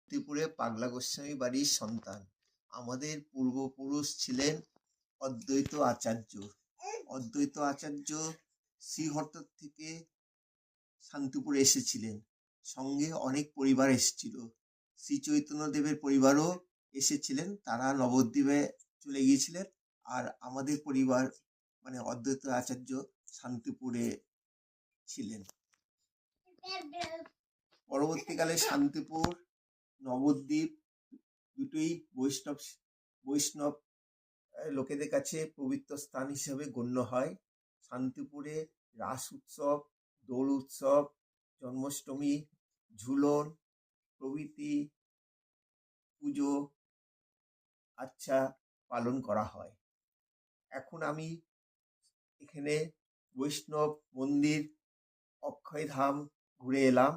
ত্রিপুরে পাগলা গোস্বামী বাড়ির সন্তান। আমাদের পূর্বপুরুষ ছিলেন অদ্বৈত আচার্য। অদ্বৈত আচার্য শ্রীহট্ট থেকে শান্তিপুরে এসেছিলেন। সঙ্গে অনেক পরিবার এসেছিল। শ্রী চৈতন্যদেবের পরিবারও এসেছিলেন। তারা নবদ্বীপে চলে গিয়েছিলেন। আর আমাদের পরিবার মানে অদ্বৈত আচার্য শান্তিপুরে ছিলেন। পরবর্তীকালে শান্তিপুর, নবদ্বীপ দুটোই বৈষ্ণব লোকেদের কাছে পবিত্র স্থান হিসেবে গণ্য হয়। শান্তিপুরে রাস উৎসব, দোল উৎসব, জন্মাষ্টমী, ঝুলন প্রভৃতি পুজো পালন করা হয়। এখন আমি এখানে বৈষ্ণব মন্দির অক্ষয়ধাম ঘুরে এলাম।